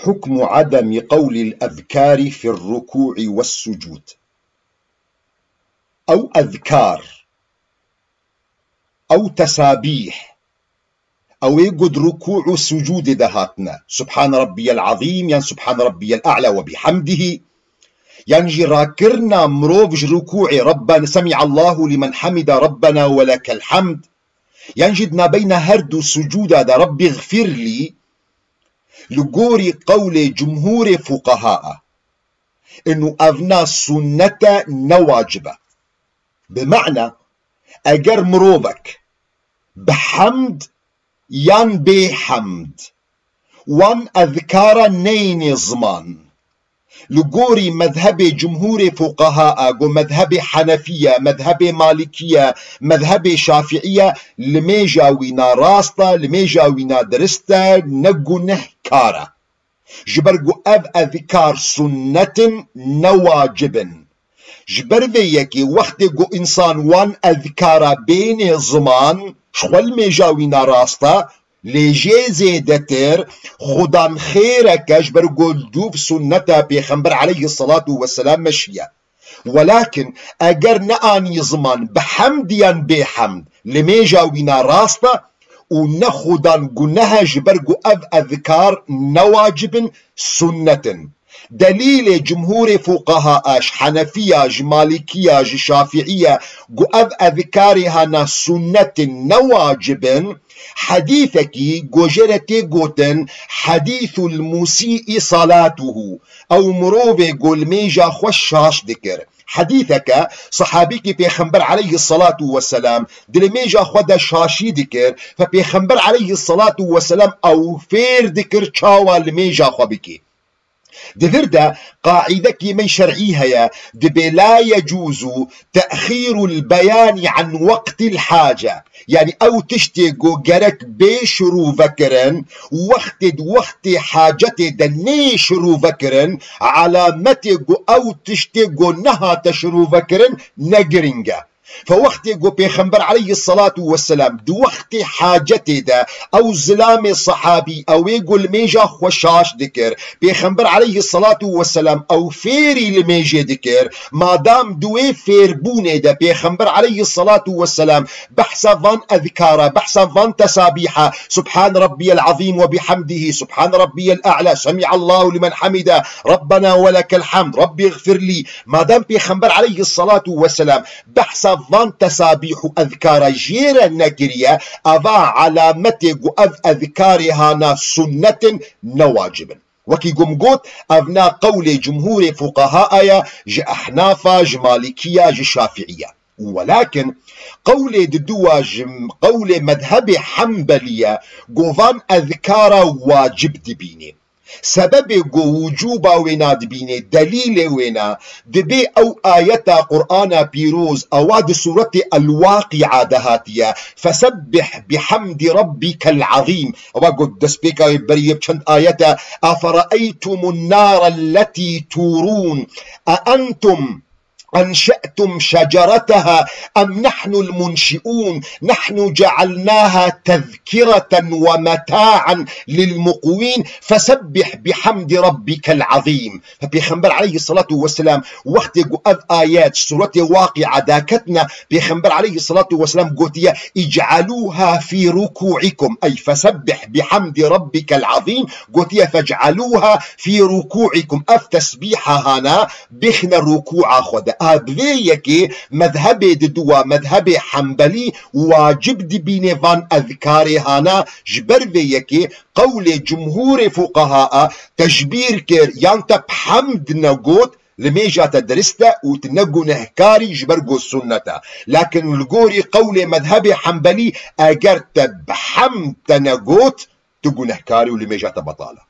حكم عدم قول الأذكار في الركوع والسجود، أو أذكار أو تسابيح أو يقد ركوع وسجود دهاتنا سبحان ربي العظيم يعني سبحان ربي الأعلى وبحمده يعني راكرنا مروفج ركوعي ربنا سمع الله لمن حمد ربنا ولك الحمد يعني جدنا بين هرد سجود دا ربي اغفر لي لقوري قول جمهور فقهاء انه افنا سنة نواجبة، بمعنى اجر مروفك بحمد يان بحمد وان اذكار نين زمان لقوري مذهب جمهور فقهاء ومذهب حنفية مذهب مالكية مذهب شافعية لميجاوينا راستا لميجاوينا درستا نقو نحكارا جبرقو أذكار سنة نواجب جبر فيكي وقت قو إنسان وان أذكار بين زمان شغل ميجاوينا راستا ليجي زيدتر خدان خيرك جبر قول دوب سنة بيخنبر عليه الصلاة والسلام مشية، ولكن اگر نآني زمان بحمديان بحمد لميجاوينا راستا ونخدان قنها جبر قو أذكار نواجب سنة. دليل جمهور فقهاء حنفية مالكية شافعية قو أذكارها سنة نواجب حديثك جوجرتي جوتن حديث المسيء صلاته أو مروفي قول ميجا خوشاش ذكر حديثك صحابيك بيخنبر عليه الصلاة والسلام دل ميجا خدا شاشي ذكر فبيخنبر عليه الصلاة والسلام أو فير ذكر تشاوى لميجا خبيكي دفردا قاعدة كي شرعيها يا دبي لا يجوز تأخير البيان عن وقت الحاجة، يعني أو تشتيقو جرك بشرو فكرن وقت حاجتي دني شرو فكرن علامتي أو تشتيقو نها تشرو فكرن نجرنجا فوقت يقول بيخنبر عليه الصلاة والسلام دو وقت حاجتي دا أو زلام صحابي أو يقول ميجا خوشاش ذكر بيخنبر عليه الصلاة والسلام أو فيري لميجا ذكر ما دام دوي فيربوني دا بيخنبر عليه الصلاة والسلام بحثا فان أذكارا بحثا فان تسابيحا سبحان ربي العظيم وبحمده سبحان ربي الأعلى سمع الله لمن حمده ربنا ولك الحمد ربي اغفر لي، ما دام بيخنبر عليه الصلاة والسلام بحثا فان تسابيح أذكار جيرا نكريا أفا علامتي أذكارها سنة نواجب وكي قمقوت أبنا قول جمهور فقهاء ج أحنافا ج مالكية ج شافعية، ولكن قول ددواج قول مذهب حنبلية قوفان أذكار واجب دبيني سبب وجوبا وينا دبيني دليل وينا دبي أو آية قرآن بيروز أواد سورة الواقعة دهاتية فسبح بحمد ربك العظيم وقد دسبيكا يبريب چند آية أفرأيتم النار التي تورون أأنتم أنشأتم شجرتها أم نحن المنشئون نحن جعلناها تذكرة ومتاعا للمقوين فسبح بحمد ربك العظيم. فبيخنبر عليه الصلاة والسلام وقت يقول آيات سورة واقعة داكتنا بيخنبر عليه الصلاة والسلام قوتيا اجعلوها في ركوعكم أي فسبح بحمد ربك العظيم قوتيا فاجعلوها في ركوعكم تسبيحها هنا بخنا الركوع خد أبليكي مذهب ددوا مذهب حنبلي واجب دبيني فان أذكاري هانا جبر بيكي قول جمهور فقهاء تجبير كير يانتا بحمد نقود لميجا تدرستا وتنقو نهكاري جبرقو السنة، لكن القوري قول مذهب حنبلي أجرت بحمد تنقوت تقو نهكاري ولميجا تبطالة.